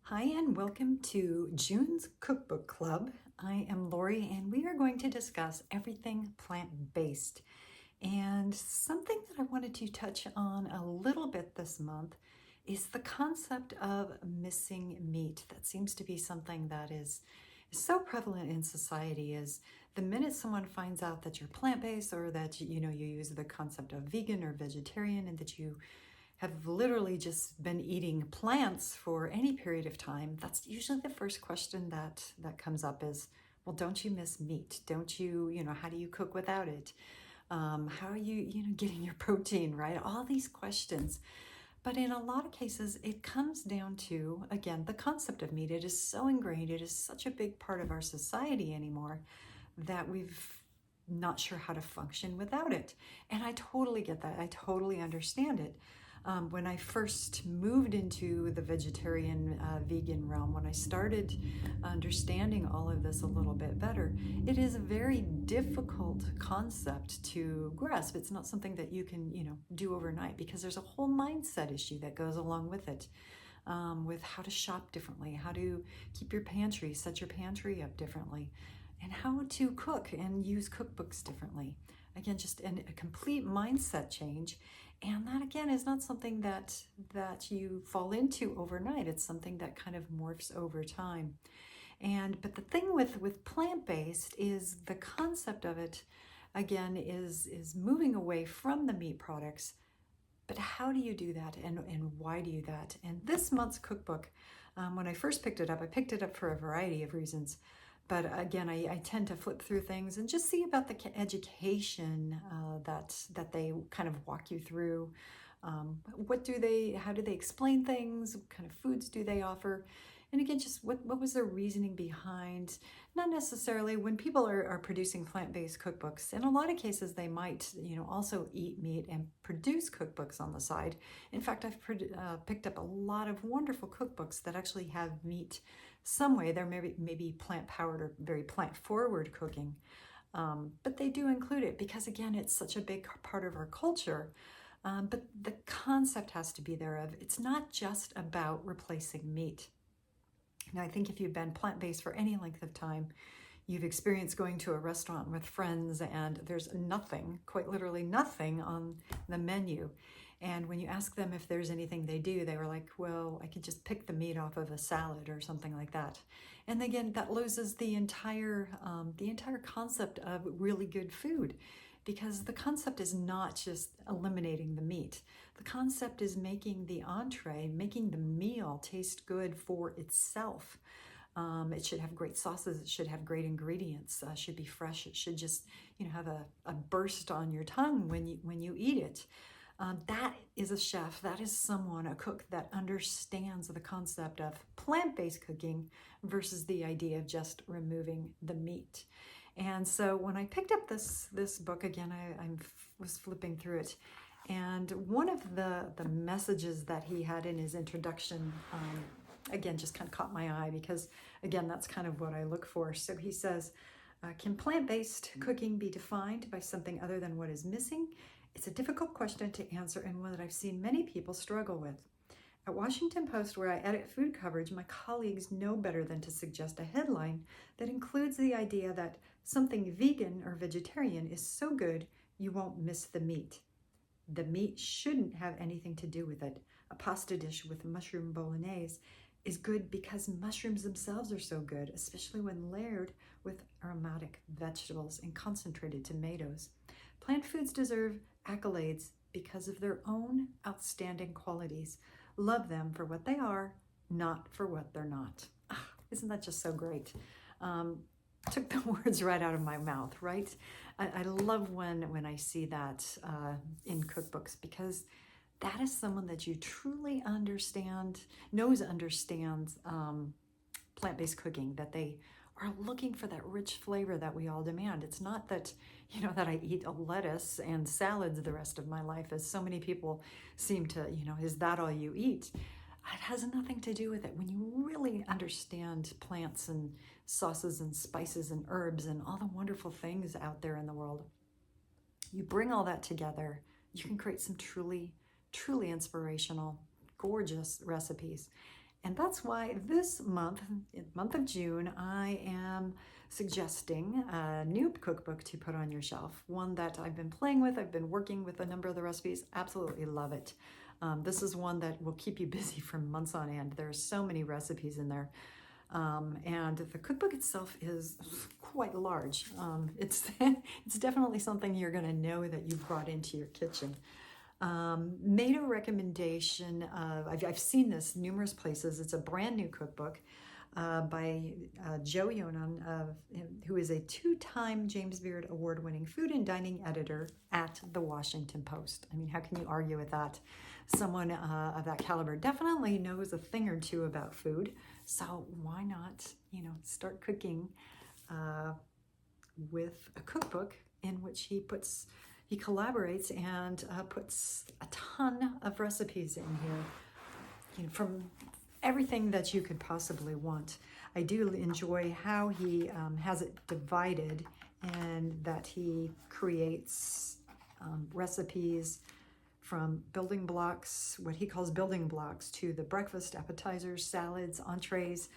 Hi, and welcome to June's Cookbook Club. I am Lori, and we are going to discuss everything plant-based. And something that I wanted to touch on a little bit this month is the concept of missing meat. That seems to be something that is so prevalent in society. Is the minute someone finds out that you're plant-based, or that you use the concept of vegan or vegetarian, and that you have literally just been eating plants for any period of time, that's usually the first question that comes up is, well, don't you miss meat? Don't you, how do you cook without it? How are you, getting your protein, right? All these questions. But in a lot of cases, it comes down to, again, the concept of meat. It is so ingrained. It is such a big part of our society anymore that we've not sure how to function without it. And I totally get that. I totally understand it. When I first moved into the vegetarian vegan realm, when I started understanding all of this a little bit better, it is a very difficult concept to grasp. It's not something that you can, do overnight, because there's a whole mindset issue that goes along with it. With how to shop differently, how to keep your pantry, set your pantry up differently, and how to cook and use cookbooks differently. Again, just a complete mindset change. And that, again, is not something that you fall into overnight. It's something that kind of morphs over time. But the thing with plant-based is the concept of it, again, is moving away from the meat products. But how do you do that, and why do you that? And this month's cookbook, when I first picked it up, I picked it up for a variety of reasons. But again, I tend to flip through things and just see about the education that they kind of walk you through. How do they explain things? What kind of foods do they offer? And again, just what was their reasoning behind, not necessarily when people are producing plant-based cookbooks. In a lot of cases, they might, also eat meat and produce cookbooks on the side. In fact, I've picked up a lot of wonderful cookbooks that actually have meat some way. They're maybe plant-powered or very plant-forward cooking. But they do include it because, again, it's such a big part of our culture. But the concept has to be there of, it's not just about replacing meat. Now, I think if you've been plant-based for any length of time, you've experienced going to a restaurant with friends and there's nothing, quite literally nothing on the menu. And when you ask them if there's anything they do, they were like, well, I could just pick the meat off of a salad or something like that. And again, that loses the entire concept of really good food, because the concept is not just eliminating the meat. The concept is making the entree, making the meal taste good for itself. It should have great sauces. It should have great ingredients. Should be fresh. It should just, have a burst on your tongue when you eat it. That is a chef. That is someone, a cook, that understands the concept of plant-based cooking versus the idea of just removing the meat. And so when I picked up this book, again, I was flipping through it, and one of the messages that he had in his introduction, again, just kind of caught my eye, because, again, that's kind of what I look for. So he says, can plant-based cooking be defined by something other than what is missing? It's a difficult question to answer, and one that I've seen many people struggle with. At Washington Post, where I edit food coverage, my colleagues know better than to suggest a headline that includes the idea that something vegan or vegetarian is so good you won't miss the meat. The meat shouldn't have anything to do with it. A pasta dish with mushroom bolognese is good because mushrooms themselves are so good, especially when layered with aromatic vegetables and concentrated tomatoes. Plant foods deserve accolades because of their own outstanding qualities. Love them for what they are, not for what they're not. Isn't that just so great? Took the words right out of my mouth, right? I love when I see that in cookbooks, because that is someone that you truly understands plant-based cooking, that they are looking for that rich flavor that we all demand. It's not that, that I eat a lettuce and salads the rest of my life, as so many people seem to, is that all you eat? It has nothing to do with it. When you really understand plants and sauces and spices and herbs and all the wonderful things out there in the world, you bring all that together, you can create some truly, truly inspirational, gorgeous recipes. And that's why this month of June, I am suggesting a new cookbook to put on your shelf. One that I've been playing with, I've been working with a number of the recipes, absolutely love it. This is one that will keep you busy for months on end. There are so many recipes in there. And the cookbook itself is quite large. It's definitely something you're going to know that you've brought into your kitchen. Made a recommendation. I've seen this numerous places. It's a brand new cookbook by Joe Yonan, who is a 2-time James Beard Award-winning food and dining editor at the Washington Post. I mean, how can you argue with that? Someone of that caliber definitely knows a thing or two about food. So why not, start cooking with a cookbook in which he collaborates and puts a ton of recipes in here, from everything that you could possibly want. I do enjoy how he has it divided, and that he creates recipes from building blocks, what he calls building blocks, to the breakfast, appetizers, salads, entrees.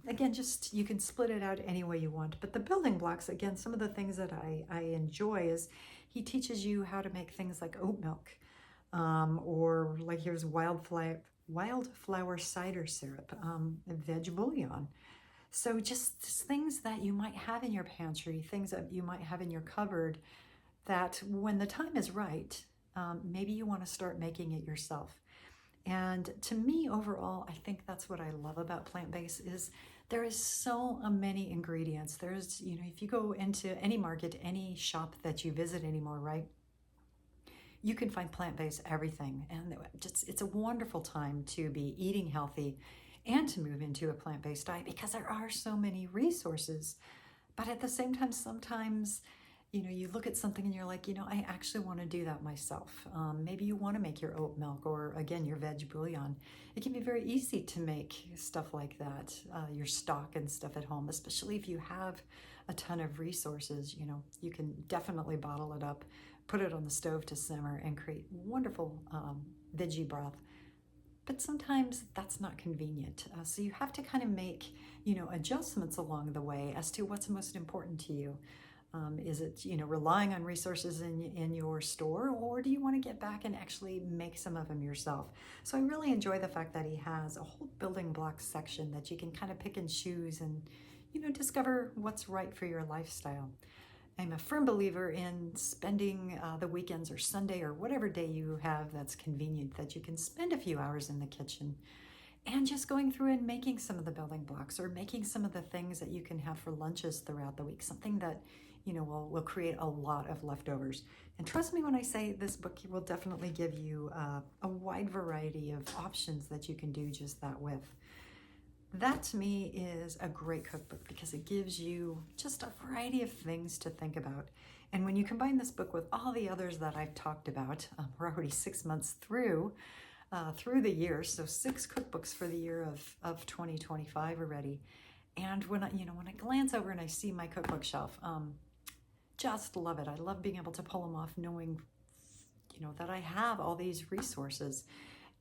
Again, just you can split it out any way you want. But the building blocks, again, some of the things that I enjoy is he teaches you how to make things like oat milk, or like here's wildflower cider syrup, veg bouillon. So just things that you might have in your pantry, things that you might have in your cupboard, that when the time is right, maybe you want to start making it yourself. And to me, overall, I think that's what I love about plant-based is there is so many ingredients. There's, if you go into any market, any shop that you visit anymore, right? You can find plant-based everything. And it's a wonderful time to be eating healthy and to move into a plant-based diet because there are so many resources. But at the same time, sometimes you look at something and you're like, I actually want to do that myself. Maybe you want to make your oat milk or, again, your veg bouillon. It can be very easy to make stuff like that, your stock and stuff at home, especially if you have a ton of resources. You can definitely bottle it up, put it on the stove to simmer, and create wonderful veggie broth. But sometimes that's not convenient. So you have to kind of make, adjustments along the way as to what's most important to you. Is it, relying on resources in your store, or do you want to get back and actually make some of them yourself? So I really enjoy the fact that he has a whole building blocks section that you can kind of pick and choose and, discover what's right for your lifestyle. I'm a firm believer in spending the weekends or Sunday or whatever day you have that's convenient, that you can spend a few hours in the kitchen and just going through and making some of the building blocks, or making some of the things that you can have for lunches throughout the week, something that will create a lot of leftovers. And trust me when I say this book will definitely give you a wide variety of options that you can do just that with. That to me is a great cookbook because it gives you just a variety of things to think about. And when you combine this book with all the others that I've talked about, we're already 6 months through the year, so 6 cookbooks for the year of 2025 already. And when I glance over and I see my cookbook shelf, just love it. I love being able to pull them off, knowing, that I have all these resources.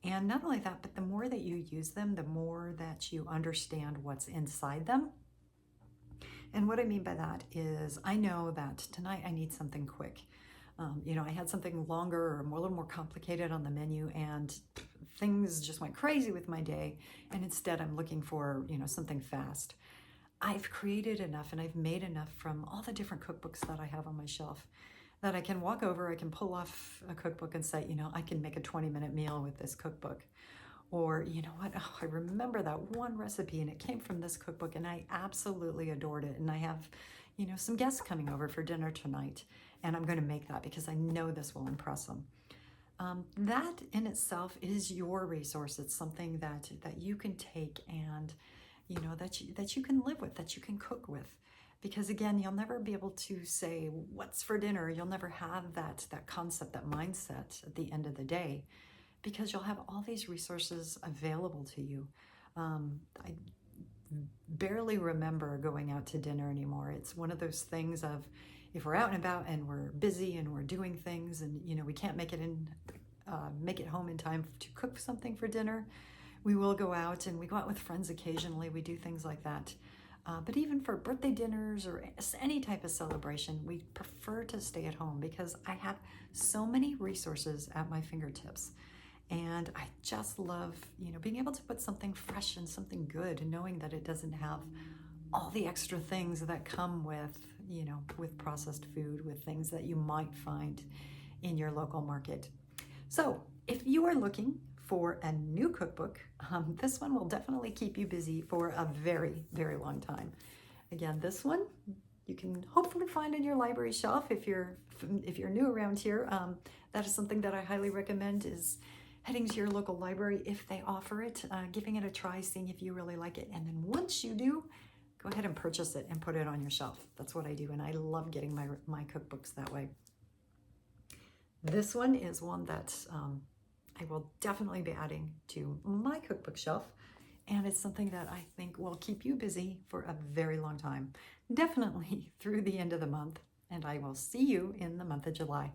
And not only that, but the more that you use them, the more that you understand what's inside them. And what I mean by that is I know that tonight I need something quick. I had something longer or a little more complicated on the menu, and things just went crazy with my day. And instead I'm looking for, something fast. I've created enough and I've made enough from all the different cookbooks that I have on my shelf that I can walk over, I can pull off a cookbook and say, I can make a 20-minute meal with this cookbook. Or, you know what, I remember that one recipe and it came from this cookbook and I absolutely adored it. And I have, some guests coming over for dinner tonight, and I'm going to make that because I know this will impress them. That in itself is your resource. It's something that you can take and, that you can live with, that you can cook with. Because again, you'll never be able to say, what's for dinner? You'll never have that concept, that mindset at the end of the day, because you'll have all these resources available to you. I barely remember going out to dinner anymore. It's one of those things of, if we're out and about and we're busy and we're doing things and, we can't make it home in time to cook something for dinner, We will go out, and we go out with friends occasionally. We do things like that. But even for birthday dinners or any type of celebration, we prefer to stay at home because I have so many resources at my fingertips. And I just love, being able to put something fresh and something good, and knowing that it doesn't have all the extra things that come with, with processed food, with things that you might find in your local market. So if you are looking for a new cookbook, this one will definitely keep you busy for a very, very long time. Again, this one you can hopefully find in your library shelf if you're new around here. That is something that I highly recommend, is heading to your local library if they offer it, giving it a try, seeing if you really like it. And then once you do, go ahead and purchase it and put it on your shelf. That's what I do, and I love getting my cookbooks that way. This one is one that I will definitely be adding to my cookbook shelf, and it's something that I think will keep you busy for a very long time, definitely through the end of the month, and I will see you in the month of July.